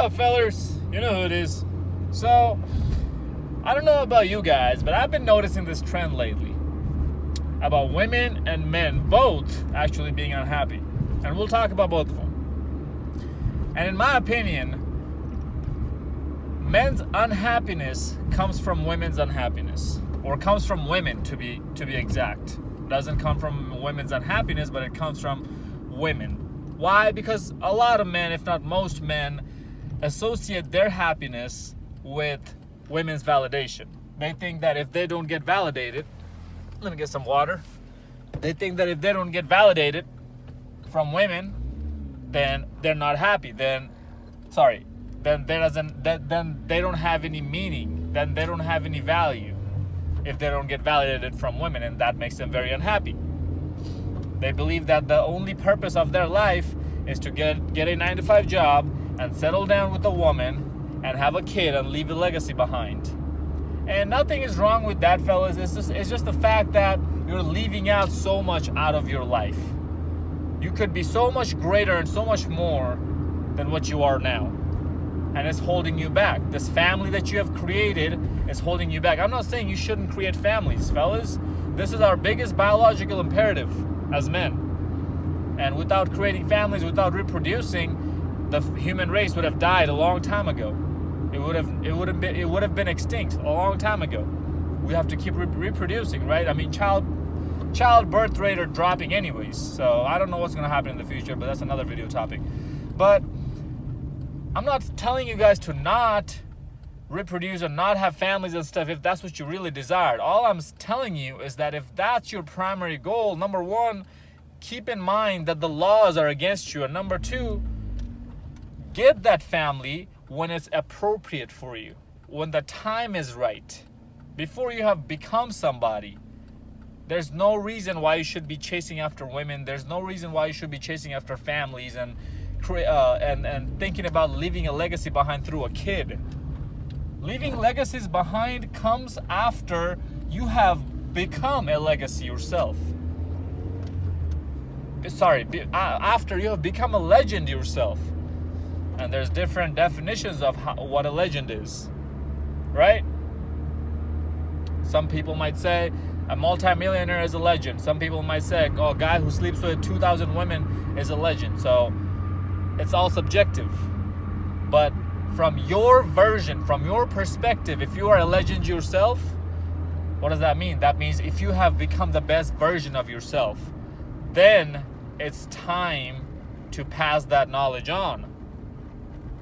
up, fellers? You know who it is. So, I don't know about you guys, but I've been noticing this trend lately about women and men both actually being unhappy. And we'll talk about both of them. And in my opinion, men's unhappiness comes from women's unhappiness. Or comes from women, to be exact. It doesn't come from women's unhappiness, but it comes from women. Why? Because a lot of men, if not most men, associate their happiness with women's validation. They think that if they don't get validated, let me get some water. They think that if they don't get validated from women, then they're not happy. Then they don't have any meaning. Then they don't have any value if they don't get validated from women, and that makes them very unhappy. They believe that the only purpose of their life is to get a 9-to-5 job and settle down with a woman and have a kid and leave a legacy behind. And nothing is wrong with that, fellas. It's just the fact that you're leaving out so much out of your life. You could be so much greater and so much more than what you are now. And it's holding you back. This family that you have created is holding you back. I'm not saying you shouldn't create families, fellas. This is our biggest biological imperative as men. And without creating families, without reproducing, the human race would have died a long time ago. It would have been extinct a long time ago. We have to keep reproducing, right? I mean, child birth rate are dropping anyways. So I don't know what's going to happen in the future, but that's another video topic. But I'm not telling you guys to not reproduce or not have families and stuff if that's what you really desired. All I'm telling you is that if that's your primary goal, number one, keep in mind that the laws are against you. And number two, get that family when it's appropriate for you, when the time is right, before you have become somebody. There's no reason why you should be chasing after women. There's no reason why you should be chasing after families and thinking about leaving a legacy behind through a kid. Leaving legacies behind comes after you have become a legacy yourself. After you have become a legend yourself. And there's different definitions of what a legend is, right? Some people might say a multimillionaire is a legend. Some people might say, a guy who sleeps with 2,000 women is a legend. So it's all subjective. But from your version, from your perspective, if you are a legend yourself, what does that mean? That means if you have become the best version of yourself, then it's time to pass that knowledge on.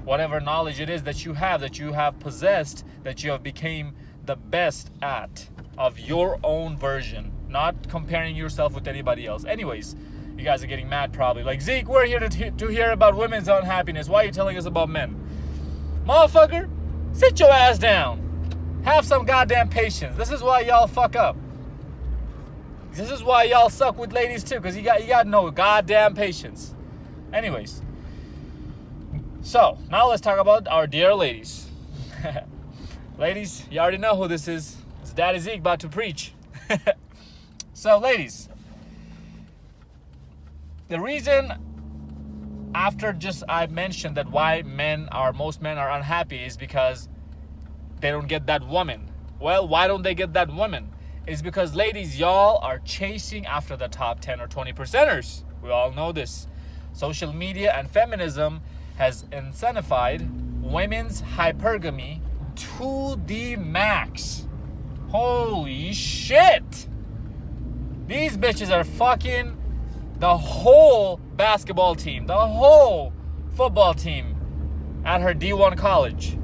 Whatever knowledge it is that you have possessed, that you have become the best at of your own version, not comparing yourself with anybody else. Anyways, you guys are getting mad probably. Like, Zeke, we're here to hear about women's unhappiness. Why are you telling us about men? Motherfucker, sit your ass down. Have some goddamn patience. This is why y'all fuck up. This is why y'all suck with ladies too, because you got no goddamn patience. Anyways, so now let's talk about our dear ladies. Ladies, you already know who this is. It's Daddy Zeke about to preach. So, ladies, the reason after I mentioned that why most men are unhappy is because they don't get that woman. Well, why don't they get that woman? It's because, ladies, y'all are chasing after the top 10 or 20%ers. We all know this. Social media and feminism has incentivized women's hypergamy to the max. Holy shit! These bitches are fucking the whole basketball team, the whole football team at her D1 college.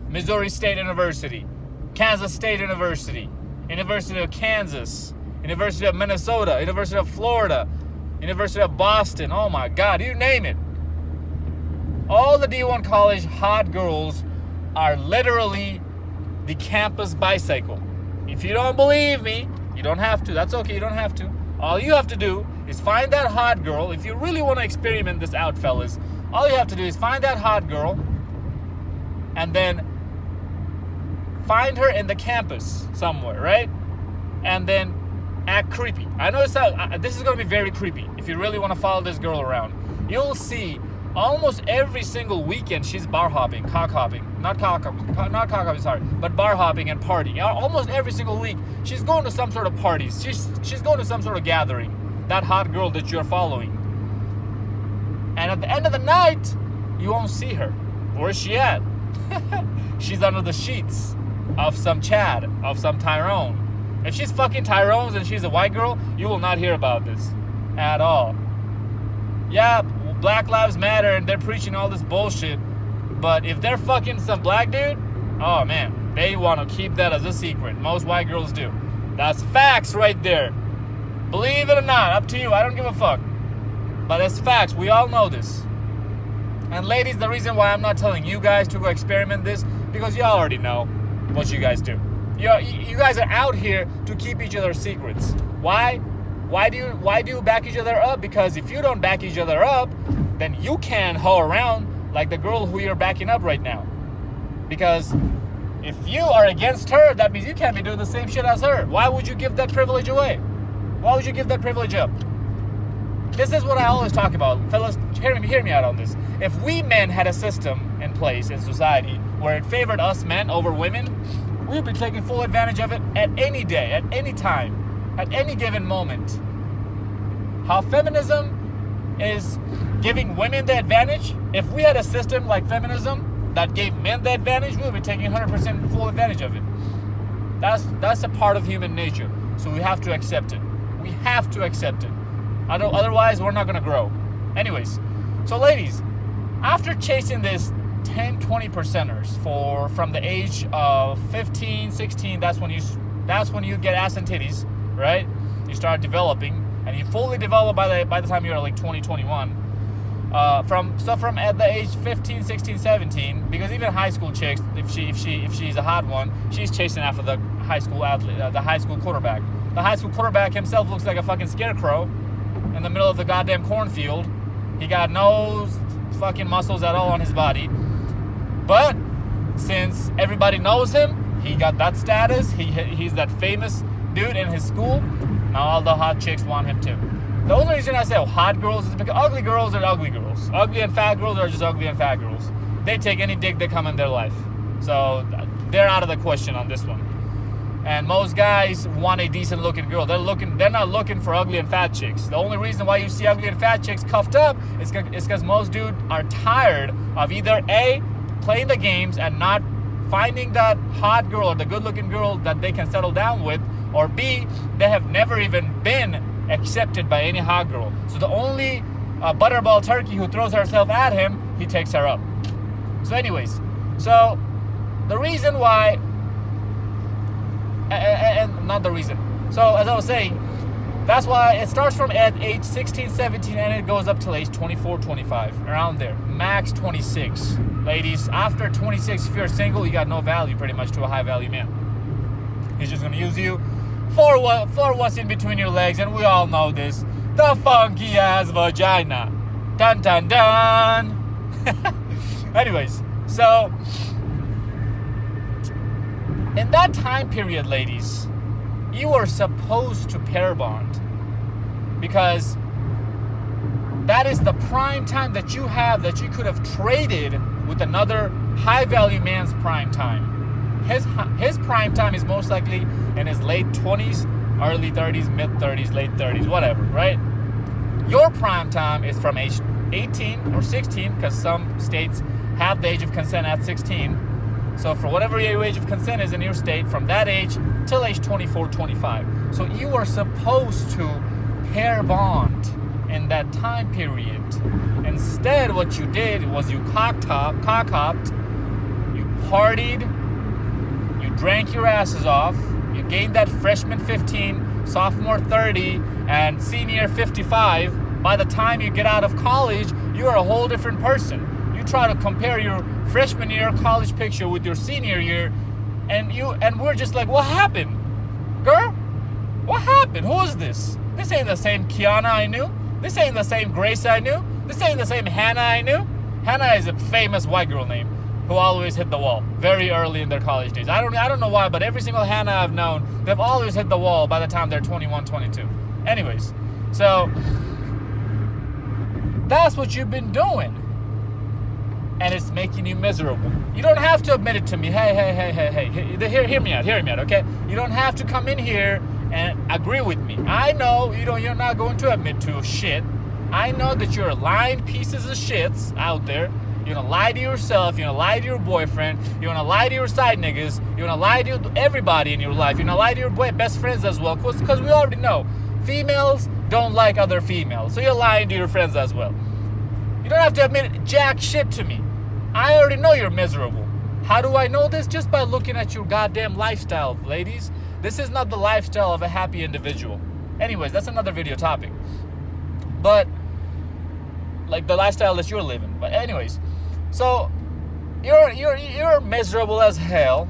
Missouri State University, Kansas State University, University of Kansas, University of Minnesota, University of Florida, University of Boston. Oh my God, you name it. All the D1 college hot girls are literally the campus bicycle. If you don't believe me, you don't have to. That's okay, you don't have to. All you have to do is find that hot girl. If you really want to experiment this out, fellas, all you have to do is find that hot girl and then find her in the campus somewhere, right? And then act creepy. I know this is going to be very creepy. If you really want to follow this girl around, you'll see almost every single weekend she's bar hopping, cock hopping, not cock hopping, sorry, but bar hopping and partying. Almost every single week she's going to some sort of parties. She's going to some sort of gathering. That hot girl that you're following. And at the end of the night, you won't see her. Where's she at? She's under the sheets of some Chad, of some Tyrone. If she's fucking Tyrone's and she's a white girl, you will not hear about this at all. Yeah, Black Lives Matter and they're preaching all this bullshit, but if they're fucking some black dude, oh man, they want to keep that as a secret. Most white girls do. That's facts right there. Believe it or not, up to you. I don't give a fuck. But it's facts. We all know this. And ladies, the reason why I'm not telling you guys to go experiment this, because you already know what you guys do. You guys are out here to keep each other's secrets. Why? Why do you back each other up? Because if you don't back each other up, then you can't hoe around like the girl who you're backing up right now. Because if you are against her, that means you can't be doing the same shit as her. Why would you give that privilege away? Why would you give that privilege up? This is what I always talk about. Fellas, hear me out on this. If we men had a system in place in society where it favored us men over women, we would be taking full advantage of it at any day, at any time, at any given moment. How feminism is giving women the advantage, if we had a system like feminism that gave men the advantage, we would be taking 100% full advantage of it. That's a part of human nature. So we have to accept it. We have to accept it. Otherwise, we're not going to grow. Anyways, so ladies, after chasing this 10, 20 percenters from the age of 15, 16, that's when you get ass and titties, right? You start developing, and you fully develop by the time you're like 20, 21. From at the age 15, 16, 17, because even high school chicks, if she's a hot one, she's chasing after the high school athlete, the high school quarterback. The high school quarterback himself looks like a fucking scarecrow in the middle of the goddamn cornfield. He got no fucking muscles at all on his body. But since everybody knows him, he got that status. He's that famous dude in his school. Now all the hot chicks want him too. The only reason I say hot girls is because ugly girls are ugly girls. Ugly and fat girls are just ugly and fat girls. They take any dick that come in their life. So they're out of the question on this one. And most guys want a decent looking girl. They're not looking for ugly and fat chicks. The only reason why you see ugly and fat chicks cuffed up is because most dudes are tired of either A, playing the games and not finding that hot girl or the good looking girl that they can settle down with, or B, they have never even been accepted by any hot girl. So the only butterball turkey who throws herself at him, he takes her up. So anyways, so the reason why, and not the reason. So as I was saying, that's why it starts from at age 16, 17, and it goes up till age 24, 25, around there. Max 26. Ladies, after 26, if you're single, you got no value pretty much to a high value man. He's just gonna use you for what's in between your legs, and we all know this. The funky ass vagina. Dun dun dun. Anyways, so in that time period, ladies, you are supposed to pair bond, because that is the prime time that you have that you could have traded with another high value man's prime time. His prime time is most likely in his late 20s, early 30s, mid 30s, late 30s, whatever, right? Your prime time is from age 18 or 16, because some states have the age of consent at 16. So for whatever your age of consent is in your state, from that age till age 24, 25. So you are supposed to pair bond in that time period. Instead, what you did was you cock-hopped, you partied, you drank your asses off, you gained that freshman 15, sophomore 30, and senior 55. By the time you get out of college, you are a whole different person. You try to compare your freshman year college picture with your senior year, and we're just like, what happened? Girl? What happened? Who is this? This ain't the same Kiana I knew. This ain't the same Grace I knew. This ain't the same Hannah I knew. Hannah is a famous white girl name who always hit the wall very early in their college days. I don't know why, but every single Hannah I've known, they've always hit the wall by the time they're 21, 22. Anyways, so that's what you've been doing. it's making you miserable. You don't have to admit it to me. Hey, hear me out, okay? You don't have to come in here and agree with me. I know you're not going to admit to shit. I know that you're lying pieces of shits out there. You're gonna lie to yourself, you're gonna lie to your boyfriend, you're gonna lie to your side niggas, you're gonna lie to everybody in your life, you're gonna lie to your best friends as well, because we already know females don't like other females, so you're lying to your friends as well. You don't have to admit jack shit to me. I already know you're miserable. How do I know this? Just by looking at your goddamn lifestyle, ladies. This is not the lifestyle of a happy individual. Anyways, that's another video topic. But, like the lifestyle that you're living. But anyways, so you're miserable as hell.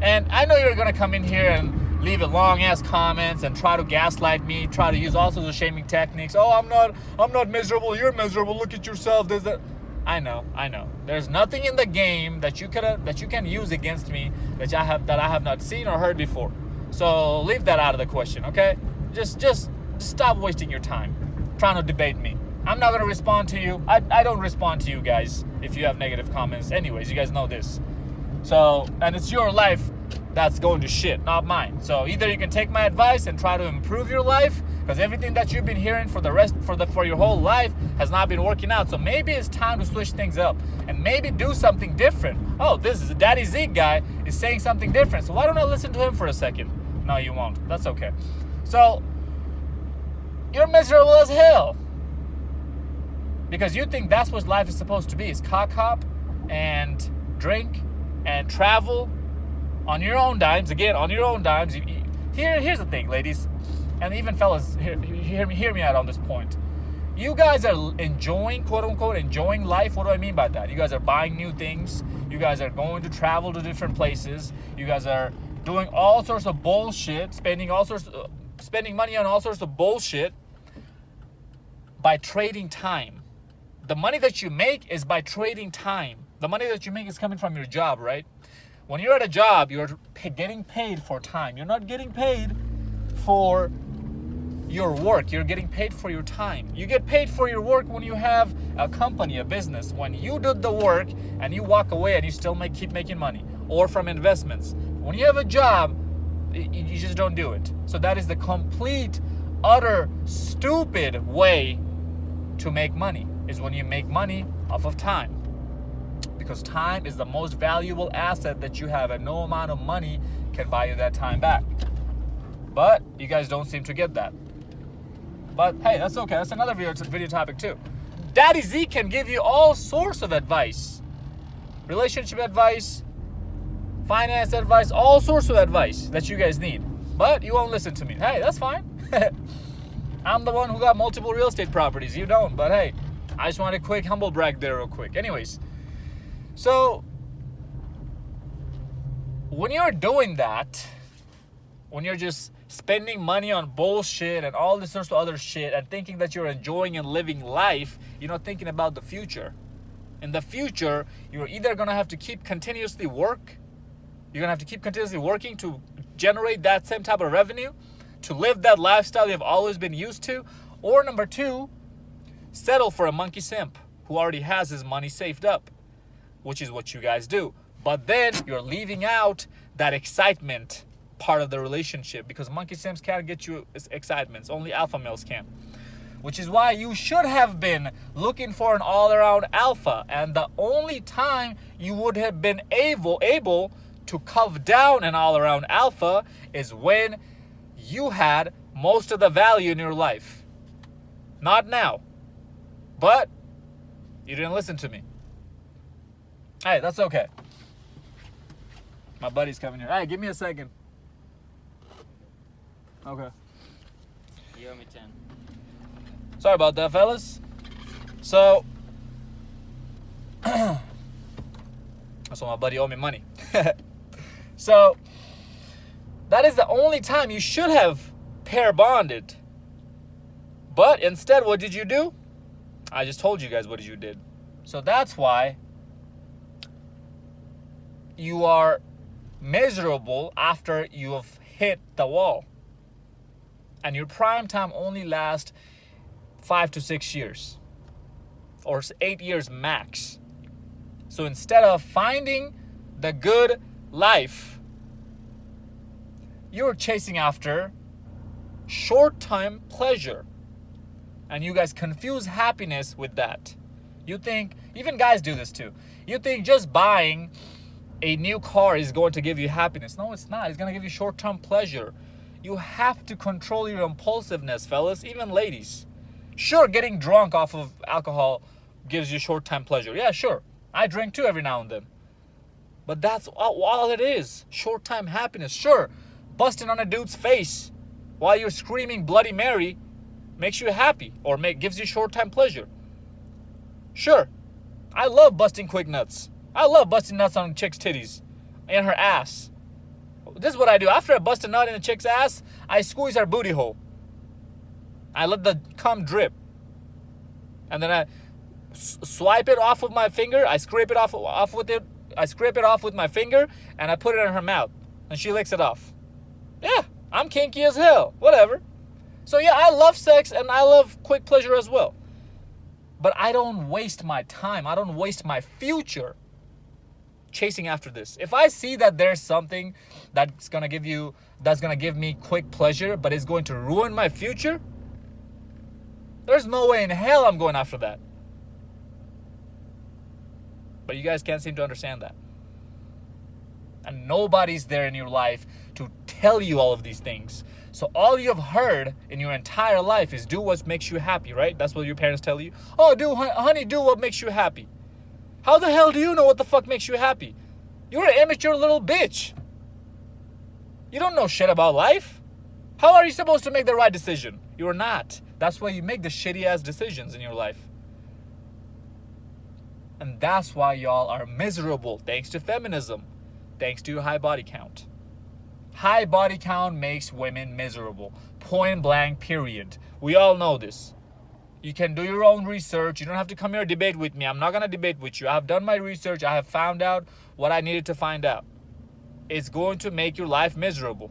And I know you're gonna come in here and leave a long ass comments and try to gaslight me, try to use all sorts of shaming techniques. Oh, I'm not miserable, you're miserable, look at yourself, there's that. I know. There's nothing in the game that you can use against me that I have not seen or heard before. So leave that out of the question, okay? Just stop wasting your time trying to debate me. I'm not gonna respond to you. I don't respond to you guys if you have negative comments. Anyways, you guys know this. So, and it's your life that's going to shit, not mine. So either you can take my advice and try to improve your life, because everything that you've been hearing for your whole life has not been working out. So maybe it's time to switch things up and maybe do something different. Oh, this is a Daddy Zeke guy is saying something different. So why don't I listen to him for a second? No, you won't. That's okay. So you're miserable as hell because you think that's what life is supposed to be: is cock hop and drink and travel on your own dimes. Again, on your own dimes. Here's the thing, ladies, and even fellas, hear me out on this point. You guys are enjoying, quote unquote, enjoying life. What do I mean by that? You guys are buying new things. You guys are going to travel to different places. You guys are doing all sorts of bullshit, spending money on all sorts of bullshit by trading time. The money that you make is by trading time. The money that you make is coming from your job, right? When you're at a job, you're getting paid for time. You're not getting paid for your work. You're getting paid for your time. You get paid for your work when you have a company, a business. When you do the work and you walk away and you still keep making money. Or from investments. When you have a job, you just don't do it. So that is the complete, utter, stupid way to make money. Is when you make money off of time. Because time is the most valuable asset that you have, and no amount of money can buy you that time back. But you guys don't seem to get that. But hey, that's okay. That's another video topic too. Daddy Z can give you all sorts of advice. Relationship advice, finance advice, all sorts of advice that you guys need. But you won't listen to me. Hey, that's fine. I'm the one who got multiple real estate properties. You don't. But hey, I just want a quick humble brag there real quick. Anyways. So, when you're doing that, when you're just spending money on bullshit and all this sorts of other shit and thinking that you're enjoying and living life, you're not thinking about the future. In the future, you're either going to have to keep continuously working to generate that same type of revenue, to live that lifestyle you've always been used to, or number two, settle for a monkey simp who already has his money saved up. Which is what you guys do. But then you're leaving out that excitement part of the relationship, because monkey simps can't get you excitements. Only alpha males can. Which is why you should have been looking for an all-around alpha. And the only time you would have been able to cuff down an all-around alpha is when you had most of the value in your life. Not now. But you didn't listen to me. Hey, that's okay. My buddy's coming here. Hey, give me a second. Okay. You owe me 10. Sorry about that, fellas. So, that's why my buddy owed me money. So, that is the only time you should have pair bonded. But instead, what did you do? I just told you guys what you did. So that's why you are miserable after you have hit the wall. And your prime time only lasts 5 to 6 years. Or 8 years max. So instead of finding the good life, you're chasing after short-term pleasure. And you guys confuse happiness with that. You think, even guys do this too. You think just buying a new car is going to give you happiness. No, it's not. It's going to give you short-term pleasure. You have to control your impulsiveness, fellas, even ladies. Sure, getting drunk off of alcohol gives you short-term pleasure. Yeah, sure. I drink too every now and then. But that's all it is. Short-term happiness. Sure, busting on a dude's face while you're screaming Bloody Mary makes you happy or gives you short-term pleasure. Sure, I love busting quick nuts. I love busting nuts on a chick's titties and her ass. This is what I do. After I bust a nut in a chick's ass, I squeeze her booty hole. I let the cum drip. And then I swipe it off with my finger. I scrape it off with it. I scrape it off with my finger and I put it in her mouth. And she licks it off. Yeah, I'm kinky as hell. Whatever. So yeah, I love sex and I love quick pleasure as well. But I don't waste my time. I don't waste my future chasing after this. If I see that there's something that's gonna give me quick pleasure, but is going to ruin my future, there's no way in hell I'm going after that. But you guys can't seem to understand that. And nobody's there in your life to tell you all of these things. So all you have heard in your entire life is do what makes you happy, right? That's what your parents tell you. Oh, honey, do what makes you happy. How the hell do you know what the fuck makes you happy? You're an immature little bitch. You don't know shit about life. How are you supposed to make the right decision? You're not. That's why you make the shitty ass decisions in your life. And that's why y'all are miserable, thanks to feminism, thanks to your high body count. High body count makes women miserable. Point blank, period. We all know this. You can do your own research. You don't have to come here and debate with me. I'm not going to debate with you. I have done my research. I have found out what I needed to find out. It's going to make your life miserable.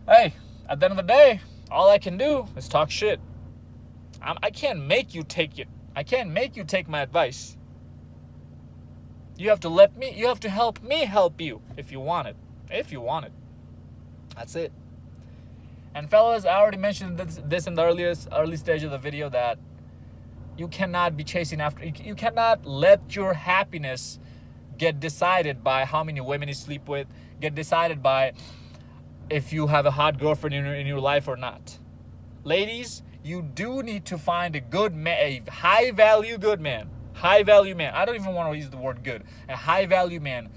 Hey, at the end of the day, all I can do is talk shit. I can't make you take it. I can't make you take my advice. You have to help me help you if you want it. If you want it. That's it. And fellas, I already mentioned this in the early stage of the video that you cannot be chasing after, you cannot let your happiness get decided by how many women you sleep with, get decided by if you have a hot girlfriend in your life or not. Ladies, you do need to find a good man, a high value good man. High value man. I don't even want to use the word good. A high value man.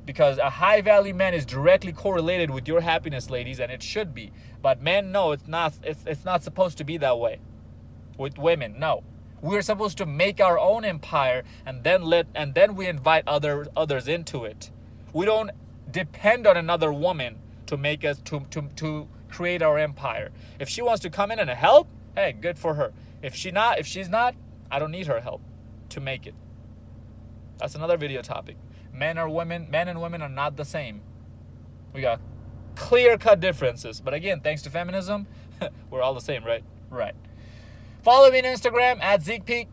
Because a high value man is directly correlated with your happiness, ladies, and it should be. But men, no, it's not. It's not supposed to be that way. With women, no. We're supposed to make our own empire and then we invite others into it. We don't depend on another woman to make us to create our empire. If she wants to come in and help, hey, good for her. If she's not, I don't need her help to make it. That's another video topic. Men and women are not the same. We got clear-cut differences. But again, thanks to feminism, we're all the same, right? Right. Follow me on Instagram at Zeekpeak.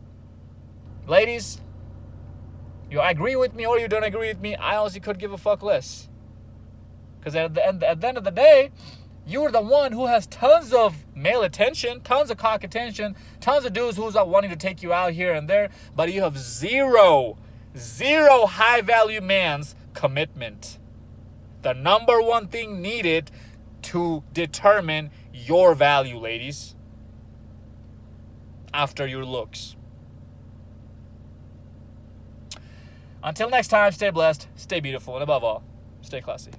Ladies, you agree with me or you don't agree with me, I honestly could give a fuck less. Because at the end of the day, you're the one who has tons of male attention, tons of cock attention, tons of dudes who's wanting to take you out here and there, but you have zero high value man's commitment. The number one thing needed to determine your value, ladies, after your looks. Until next time, stay blessed, stay beautiful, and above all, stay classy.